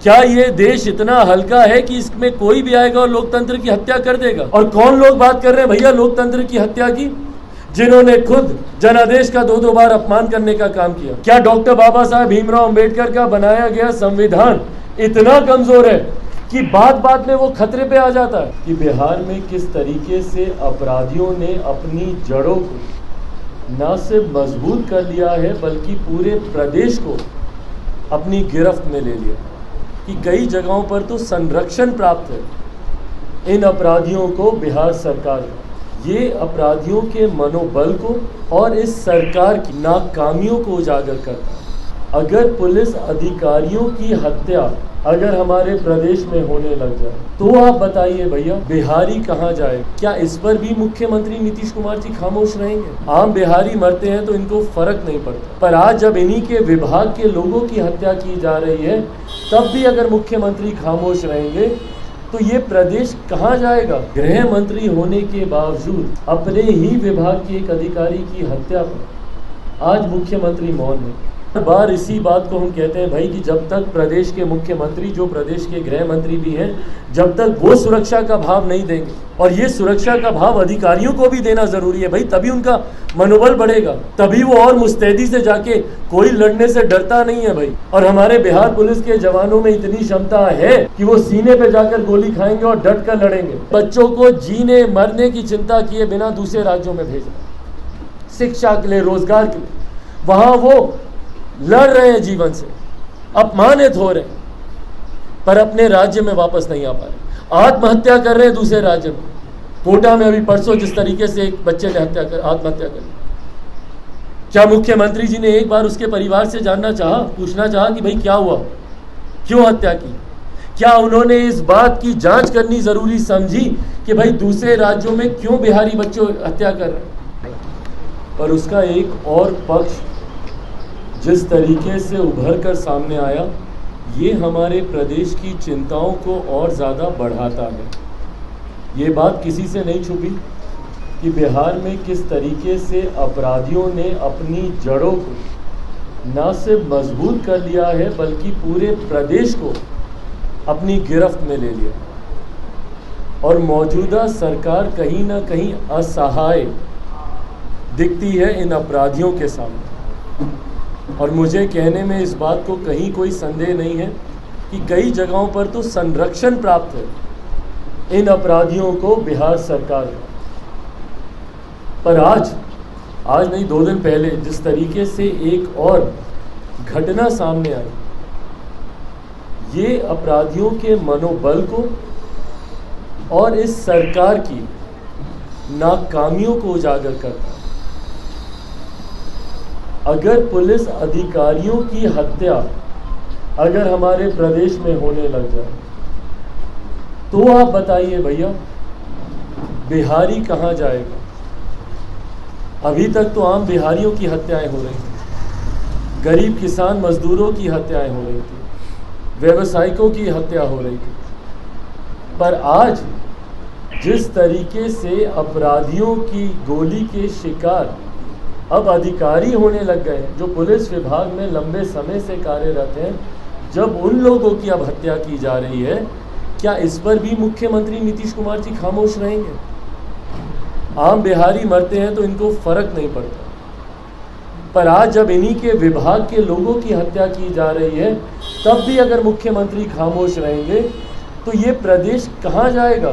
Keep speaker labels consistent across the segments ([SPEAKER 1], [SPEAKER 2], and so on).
[SPEAKER 1] क्या ये देश इतना हल्का है कि इसमें कोई भी आएगा और लोकतंत्र की हत्या कर देगा? और कौन लोग बात कर रहे हैं भैया लोकतंत्र की हत्या की, जिन्होंने खुद जनादेश का 2-2 बार अपमान करने का काम किया? क्या डॉक्टर बाबा साहब भीमराव अंबेडकर का बनाया गया संविधान इतना कमजोर है कि बात बात में वो खतरे पे आ जाता है? कि बिहार में किस तरीके से अपराधियों ने अपनी जड़ों को न सिर्फ मजबूत कर लिया है बल्कि पूरे प्रदेश को अपनी गिरफ्त में ले लिया, कि कई जगहों पर तो संरक्षण प्राप्त है इन अपराधियों को बिहार सरकार को। ये अपराधियों के मनोबल को और इस सरकार की नाकामियों को उजागर करता है। अगर पुलिस अधिकारियों की हत्या अगर हमारे प्रदेश में होने लग जाए तो आप बताइए भैया बिहारी कहाँ जाए? क्या इस पर भी मुख्यमंत्री नीतीश कुमार जी खामोश रहेंगे? आम बिहारी मरते हैं तो इनको फर्क नहीं पड़ता, पर आज जब इन्हीं के विभाग के लोगों की हत्या की जा रही है तब भी अगर मुख्यमंत्री खामोश रहेंगे तो ये प्रदेश कहाँ जाएगा? गृह मंत्री होने के बावजूद अपने ही विभाग के एक अधिकारी की हत्या पर आज मुख्यमंत्री मौन है। हर बार इसी बात को हम कहते हैं भाई कि जब तक प्रदेश के मुख्यमंत्री जो प्रदेश के गृह मंत्री भी हैं जब तक वो सुरक्षा का भाव नहीं देंगे, और ये सुरक्षा का भाव अधिकारियों को भी देना जरूरी है भाई, तभी उनका मनोबल बढ़ेगा, तभी वो और मुस्तैदी से जाके कोई लड़ने से डरता नहीं है भाई। और हमारे बिहार पुलिस के जवानों में इतनी क्षमता है कि वो सीने पे जाकर गोली खाएंगे और डट कर लड़ेंगे। बच्चों को जीने मरने की चिंता किए बिना दूसरे राज्यों में भेजना, शिक्षा के लिए, रोजगार के लिए, वहां वो लड़ रहे हैं जीवन से, अपमानित हो रहे हैं, पर अपने राज्य में वापस नहीं आ पा रहे, आत्महत्या कर रहे हैं दूसरे राज्य में। कोटा में अभी परसों जिस तरीके से एक बच्चे ने आत्महत्या कर, क्या मुख्यमंत्री जी ने एक बार उसके परिवार से जानना चाहा, पूछना चाहा कि भाई क्या हुआ, क्यों हत्या की? क्या उन्होंने इस बात की जांच करनी जरूरी समझी कि भाई दूसरे राज्यों में क्यों बिहारी बच्चों हत्या कर रहे हैं? पर उसका एक और पक्ष जिस तरीके से उभर कर सामने आया, ये हमारे प्रदेश की चिंताओं को और ज़्यादा बढ़ाता है। ये बात किसी से नहीं छुपी कि बिहार में किस तरीके से अपराधियों ने अपनी जड़ों को न सिर्फ मजबूत कर लिया है बल्कि पूरे प्रदेश को अपनी गिरफ्त में ले लिया, और मौजूदा सरकार कहीं ना कहीं असहाय दिखती है इन अपराधियों के सामने। और मुझे कहने में इस बात को कहीं कोई संदेह नहीं है कि कई जगहों पर तो संरक्षण प्राप्त है इन अपराधियों को बिहार सरकार का। पर आज नहीं 2 दिन पहले जिस तरीके से एक और घटना सामने आई, ये अपराधियों के मनोबल को और इस सरकार की नाकामियों को उजागर करता है। अगर पुलिस अधिकारियों की हत्या अगर हमारे प्रदेश में होने लग जाए तो आप बताइए भैया बिहारी कहाँ जाएगा? अभी तक तो आम बिहारियों की हत्याएं हो रही थी, गरीब किसान मजदूरों की हत्याएं हो रही थी, व्यवसायिकों की हत्या हो रही थी, पर आज जिस तरीके से अपराधियों की गोली के शिकार अब अधिकारी होने लग गए हैं जो पुलिस विभाग में लंबे समय से कार्यरत हैं, जब उन लोगों की अब हत्या की जा रही है, क्या इस पर भी मुख्यमंत्री नीतीश कुमार जी खामोश रहेंगे? आम बिहारी मरते हैं तो इनको फर्क नहीं पड़ता, पर आज जब इन्हीं के विभाग के लोगों की हत्या की जा रही है तब भी अगर मुख्यमंत्री खामोश रहेंगे तो ये प्रदेश कहाँ जाएगा?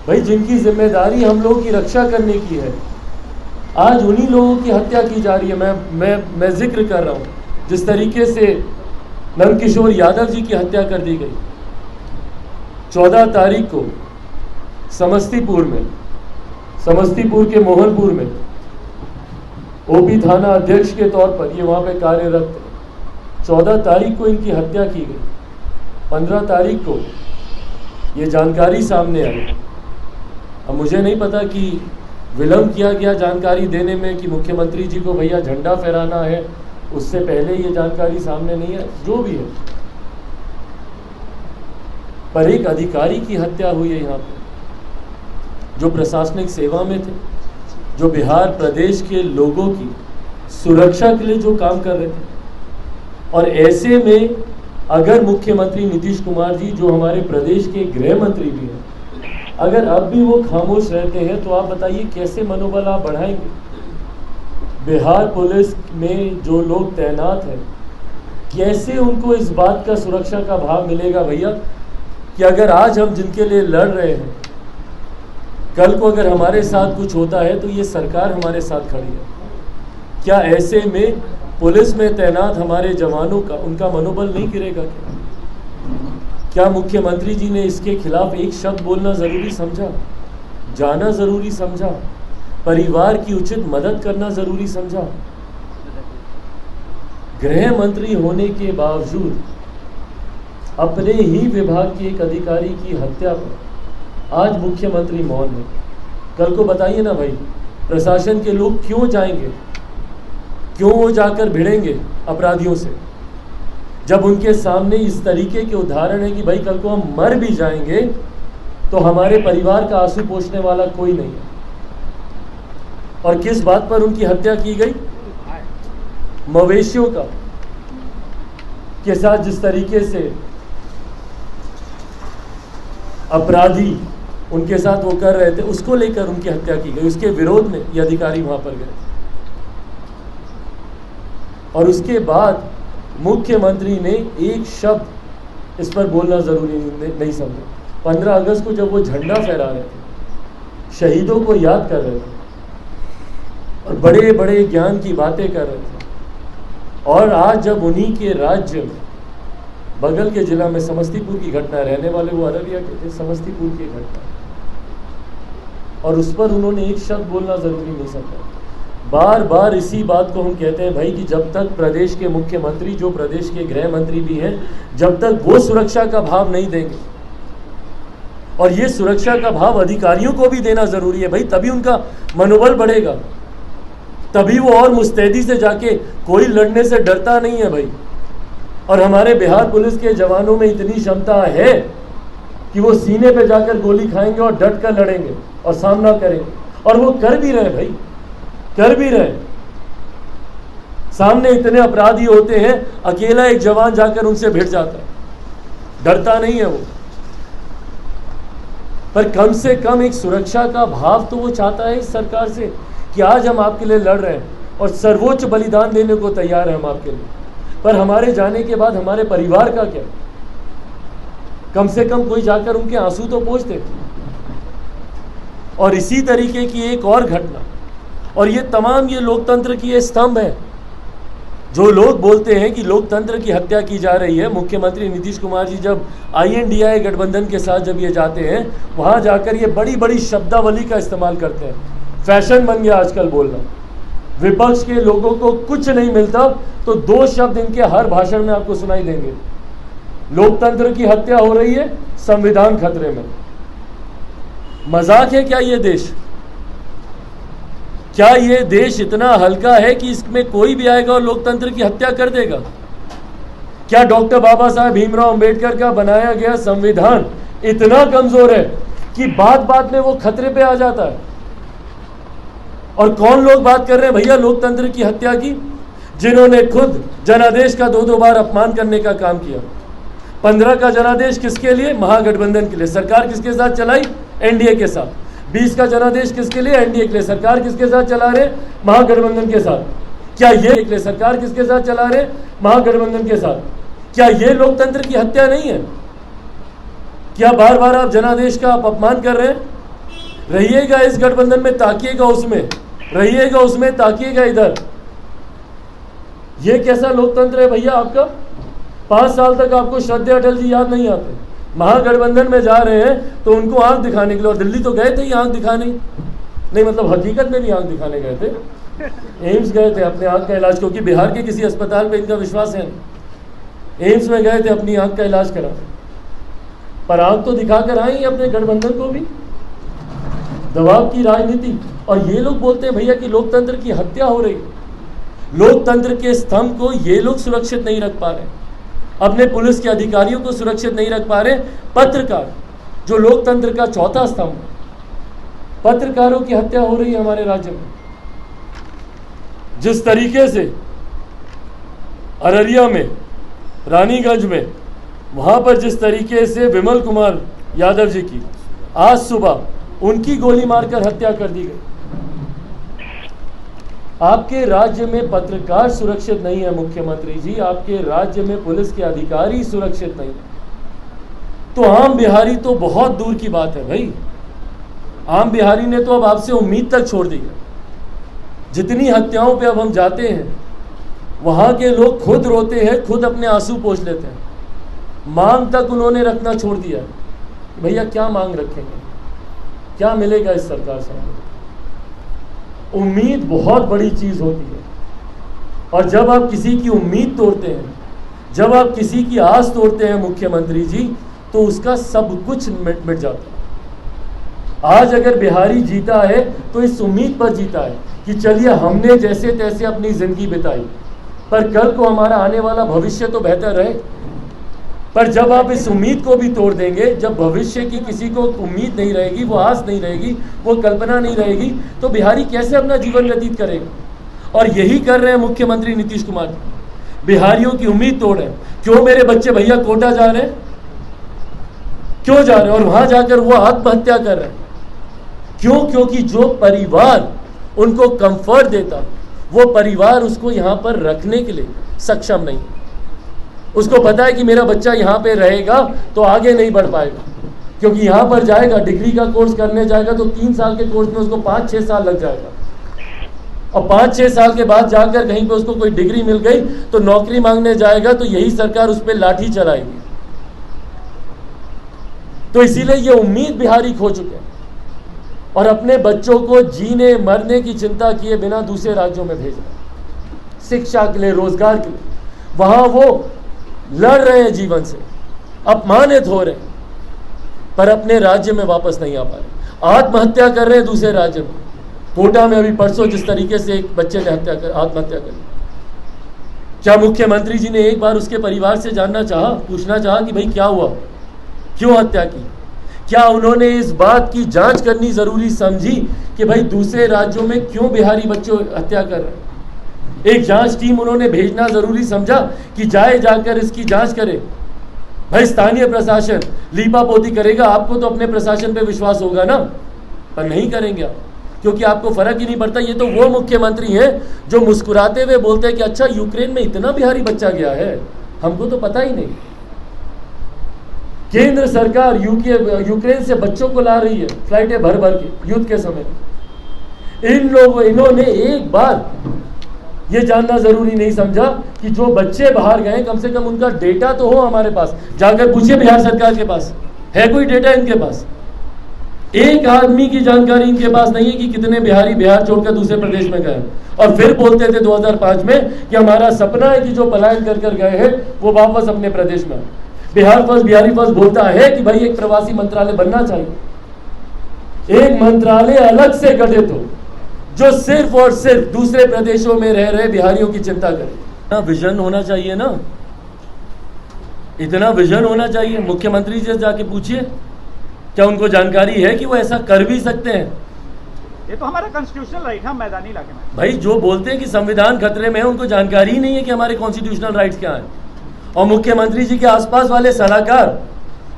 [SPEAKER 1] भाई जिनकी जिम्मेदारी हम लोगों की रक्षा करने की है, आज उन्हीं लोगों की हत्या की जा रही है। मैं जिक्र कर रहा हूँ जिस तरीके से नंदकिशोर यादव जी की हत्या कर दी गई 14 तारीख को समस्तीपुर के मोहनपुर में ओपी थाना अध्यक्ष के तौर पर ये वहाँ पे कार्यरत थे। 14 तारीख को इनकी हत्या की गई, 15 तारीख को ये जानकारी सामने आई। अब मुझे नहीं पता कि विलंब किया गया जानकारी देने में कि मुख्यमंत्री जी को भैया झंडा फहराना है, उससे पहले ये जानकारी सामने नहीं है, जो भी है, पर एक अधिकारी की हत्या हुई है यहाँ पे जो प्रशासनिक सेवा में थे, जो बिहार प्रदेश के लोगों की सुरक्षा के लिए जो काम कर रहे थे। और ऐसे में अगर मुख्यमंत्री नीतीश कुमार जी, जो हमारे प्रदेश के गृह मंत्री भी हैं, अगर अब भी वो खामोश रहते हैं तो आप बताइए कैसे मनोबल आप बढ़ाएंगे। बिहार पुलिस में जो लोग तैनात हैं, कैसे उनको इस बात का सुरक्षा का भाव मिलेगा भैया कि अगर आज हम जिनके लिए लड़ रहे हैं, कल को अगर हमारे साथ कुछ होता है तो ये सरकार हमारे साथ खड़ी है। क्या ऐसे में पुलिस में तैनात हमारे जवानों का, उनका मनोबल नहीं गिरेगा क्या मुख्यमंत्री जी ने इसके खिलाफ एक शब्द बोलना ज़रूरी समझा, जाना ज़रूरी समझा, परिवार की उचित मदद करना ज़रूरी समझा? गृह मंत्री होने के बावजूद अपने ही विभाग के एक अधिकारी की हत्या पर आज मुख्यमंत्री मौन है। कल को बताइए ना भाई, प्रशासन के लोग क्यों जाएंगे, क्यों वो जाकर भिड़ेंगे अपराधियों से, जब उनके सामने इस तरीके के उदाहरण है कि भाई कल को हम मर भी जाएंगे तो हमारे परिवार का आंसू पोंछने वाला कोई नहीं है। और किस बात पर उनकी हत्या की गई? मवेशियों का के साथ जिस तरीके से अपराधी उनके साथ वो कर रहे थे, उसको लेकर उनकी हत्या की गई। उसके विरोध में ये अधिकारी वहां पर गए और उसके बाद मुख्यमंत्री ने एक शब्द इस पर बोलना जरूरी नहीं समझा। 15 अगस्त को जब वो झंडा फहरा रहे थे, शहीदों को याद कर रहे थे और बड़े बड़े ज्ञान की बातें कर रहे थे, और आज जब उन्हीं के राज्य में, बगल के जिला में समस्तीपुर की घटना, रहने वाले वो अररिया के थे, समस्तीपुर की घटना, और उस पर उन्होंने एक शब्द बोलना जरूरी नहीं समझा। बार बार इसी बात को हम कहते हैं भाई कि जब तक प्रदेश के मुख्यमंत्री, जो प्रदेश के गृह मंत्री भी हैं, जब तक वो सुरक्षा का भाव नहीं देंगे, और ये सुरक्षा का भाव अधिकारियों को भी देना जरूरी है भाई, तभी उनका मनोबल बढ़ेगा, तभी वो और मुस्तैदी से जाके, कोई लड़ने से डरता नहीं है भाई। और हमारे बिहार पुलिस के जवानों में इतनी क्षमता है कि वो सीने पे जाकर गोली खाएंगे और डट कर लड़ेंगे और सामना करेंगे, और वो कर भी रहे भाई, कर भी रहे। सामने इतने अपराधी होते हैं, अकेला एक जवान जाकर उनसे भिड़ जाता है, डरता नहीं है वो। पर कम से कम एक सुरक्षा का भाव तो वो चाहता है इस सरकार से कि आज हम आपके लिए लड़ रहे हैं और सर्वोच्च बलिदान देने को तैयार हैं हम आपके लिए, पर हमारे जाने के बाद हमारे परिवार का क्या? कम से कम कोई जाकर उनके आंसू तो पोंछ दे। और इसी तरीके की एक और घटना, और ये तमाम ये लोकतंत्र की ये स्तंभ है। जो लोग बोलते हैं कि लोकतंत्र की हत्या की जा रही है, मुख्यमंत्री नीतीश कुमार जी जब INDI गठबंधन के साथ जब ये जाते हैं, वहां जाकर ये बड़ी बड़ी शब्दावली का इस्तेमाल करते हैं। फैशन बन गया आजकल बोलना। विपक्ष के लोगों को कुछ नहीं मिलता तो 2 शब्द इनके हर भाषण में आपको सुनाई देंगे, लोकतंत्र की हत्या हो रही है, संविधान खतरे में। मजाक है क्या ये देश? क्या ये देश इतना हल्का है कि इसमें कोई भी आएगा और लोकतंत्र की हत्या कर देगा? क्या डॉक्टर बाबा साहब भीमराव अंबेडकर का बनाया गया संविधान इतना कमजोर है कि बात बात में वो खतरे पे आ जाता है? और कौन लोग बात कर रहे हैं भैया लोकतंत्र की हत्या की? जिन्होंने खुद जनादेश का 2-2 बार अपमान करने का काम किया। 15 का जनादेश किसके लिए? महागठबंधन के लिए। सरकार किसके साथ चलाई? NDA के साथ। 20 का जनादेश किसके लिए? NDA के लिए। सरकार किसके साथ चला रहे? महागठबंधन के साथ। क्या ये सरकार किसके साथ चला रहे? महागठबंधन के साथ। क्या ये लोकतंत्र की हत्या नहीं है? क्या बार बार आप जनादेश का आप अपमान कर रहे हैं? रहिएगा इस गठबंधन में, ताकिएगा उसमें, रहिएगा उसमें, ताकिएगा इधर। ये कैसा लोकतंत्र है भैया आपका? 5 साल तक आपको श्रद्धेय अटल जी याद नहीं आते। महागठबंधन में जा रहे हैं तो उनको आंख दिखाने के लिए, और दिल्ली तो गए थे ही आंख दिखाने, नहीं मतलब हकीकत में भी आंख दिखाने गए थे, एम्स गए थे अपने आंख का इलाज, क्योंकि बिहार के किसी अस्पताल पे इनका विश्वास है नहीं। एम्स में गए थे अपनी आंख का इलाज करा, पर आंख तो दिखा कर आए अपने गठबंधन को भी। दबाव की राजनीति। और ये लोग बोलते हैं भैया कि लोकतंत्र की हत्या हो रही है। लोकतंत्र के स्तंभ को ये लोग सुरक्षित नहीं रख पा रहे, अपने पुलिस के अधिकारियों को सुरक्षित नहीं रख पा रहे। पत्रकार, जो लोकतंत्र का चौथा स्तंभ, पत्रकारों की हत्या हो रही है हमारे राज्य में। जिस तरीके से अररिया में, रानीगंज में वहां पर जिस तरीके से विमल कुमार यादव जी की आज सुबह उनकी गोली मारकर हत्या कर दी गई। आपके राज्य में पत्रकार सुरक्षित नहीं है मुख्यमंत्री जी, आपके राज्य में पुलिस के अधिकारी सुरक्षित नहीं है, तो आम बिहारी तो बहुत दूर की बात है भाई। आम बिहारी ने तो अब आपसे उम्मीद तक छोड़ दी है। जितनी हत्याओं पे अब हम जाते हैं वहां के लोग खुद रोते हैं, खुद अपने आंसू पोंछ लेते हैं। मांग तक उन्होंने रखना छोड़ दिया। भैया क्या मांग रखेंगे, क्या मिलेगा इस सरकार से? उम्मीद बहुत बड़ी चीज होती है, और जब आप किसी की उम्मीद तोड़ते हैं, जब आप किसी की आस तोड़ते हैं मुख्यमंत्री जी, तो उसका सब कुछ मिट जाता है। आज अगर बिहारी जीता है तो इस उम्मीद पर जीता है कि चलिए हमने जैसे तैसे अपनी जिंदगी बिताई, पर कल को हमारा आने वाला भविष्य तो बेहतर रहे। पर जब आप इस उम्मीद को भी तोड़ देंगे, जब भविष्य की किसी को उम्मीद नहीं रहेगी, वो आस नहीं रहेगी, वो कल्पना नहीं रहेगी, तो बिहारी कैसे अपना जीवन व्यतीत करेगा? और यही कर रहे हैं मुख्यमंत्री नीतीश कुमार। बिहारियों की उम्मीद तोड़ रहे हैं। क्यों मेरे बच्चे भैया कोटा जा रहे हैं? क्यों जा रहे हैं? और वहां जाकर वो आत्महत्या कर रहे हैं। क्यों? क्योंकि जो परिवार उनको कंफर्ट देता, वो परिवार उसको यहां पर रखने के लिए सक्षम नहीं। उसको पता है कि मेरा बच्चा यहाँ पे रहेगा तो आगे नहीं बढ़ पाएगा, क्योंकि यहाँ पर जाएगा, डिग्री का कोर्स करने जाएगा तो 3 साल के कोर्स में उसको 5-6 साल लग जाएगा, और 5-6 साल के बाद जाकर कहीं पे उसको कोई डिग्री मिल गई तो नौकरी मांगने जाएगा तो यही सरकार उस पर लाठी चलाएगी। तो इसीलिए ये उम्मीद बिहारी खो चुके हैं, और अपने बच्चों को जीने मरने की चिंता किए बिना दूसरे राज्यों में भेज रहे, शिक्षा के लिए, रोजगार के लिए। वहां वो लड़ रहे हैं जीवन से, अपमानित हो रहे हैं, पर अपने राज्य में वापस नहीं आ पा रहे। आत्महत्या कर रहे हैं दूसरे राज्य में। कोटा में अभी परसों जिस तरीके से एक बच्चे ने आत्महत्या कर, क्या मुख्यमंत्री जी ने एक बार उसके परिवार से जानना चाहा, पूछना चाहा कि भाई क्या हुआ, क्यों हत्या की? क्या उन्होंने इस बात की जांच करनी जरूरी समझी कि भाई दूसरे राज्यों में क्यों बिहारी बच्चों हत्या कर रहे हैं? एक जांच टीम उन्होंने भेजना जरूरी समझा कि जाकर इसकी जांच करे। भाई स्थानीय प्रशासन लीपापोती करेगा, आपको तो अपने प्रशासन पे विश्वास होगा ना, पर नहीं करेंगे आप, क्योंकि आपको फर्क ही नहीं पड़ता। ये तो वो मुख्यमंत्री हैं जो मुस्कुराते हुए बोलते हैं कि अच्छा यूक्रेन में इतना बिहारी बच्चा गया है, हमको तो पता ही नहीं। केंद्र सरकार यूक्रेन से बच्चों को ला रही है फ्लाइटें भर भर के युद्ध के समय। इन्होंने एक बार ये जानना जरूरी नहीं समझा कि जो बच्चे बाहर गए कम से कम उनका डेटा तो हो हमारे पास। जाकर पूछिए बिहार सरकार के पास है कोई डेटा? इनके पास एक आदमी की जानकारी इनके पास नहीं है कि कितने बिहारी बिहार छोड़कर दूसरे प्रदेश में गए। और फिर बोलते थे 2005 में कि हमारा सपना है कि जो पलायन कर गए हैं वो वापस अपने प्रदेश में। बिहार फर्स्ट, बिहारी फर्स्ट बोलता है कि भाई एक प्रवासी मंत्रालय बनना चाहिए, एक मंत्रालय अलग से गठित हो जो सिर्फ और सिर्फ दूसरे प्रदेशों में रह रहे बिहारियों की चिंता करे। इतना विजन होना चाहिए ना, इतना विजन होना चाहिए। मुख्यमंत्री जी से जाके पूछिए, क्या उनको जानकारी है कि वो ऐसा कर भी सकते हैं?
[SPEAKER 2] ये तो हमारा कॉन्स्टिट्यूशनल राइट है मैदानी इलाके में।
[SPEAKER 1] भाई जो बोलते हैं कि संविधान खतरे में है, उनको जानकारी ही नहीं है कि हमारे कॉन्स्टिट्यूशनल राइट्स क्या हैं। और मुख्यमंत्री जी के आसपास वाले सलाहकार,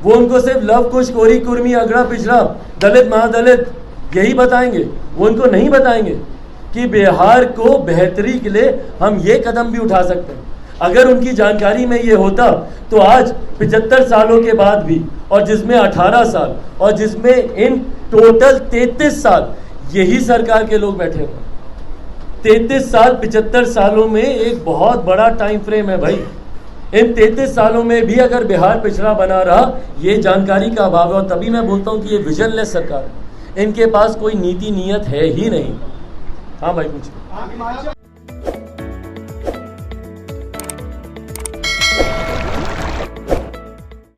[SPEAKER 1] वो उनको सिर्फ लव कुश, कोरी कुर्मी, अगड़ा पिछड़ा, दलित महादलित यही बताएंगे। वो उनको नहीं बताएंगे कि बिहार को बेहतरी के लिए हम ये कदम भी उठा सकते हैं। अगर उनकी जानकारी में ये होता तो आज 75 सालों के बाद भी, और जिसमें 18 साल और जिसमें इन टोटल 33 साल यही सरकार के लोग बैठे हुए। 33 साल 75 सालों में एक बहुत बड़ा टाइम फ्रेम है भाई। इन 33 सालों में भी अगर बिहार पिछड़ा बना रहा, ये जानकारी का अभाव है। और तभी मैं बोलता हूँ कि ये विजनलेस सरकार है, इनके पास कोई नीति नियत है ही नहीं। हाँ भाई कुछ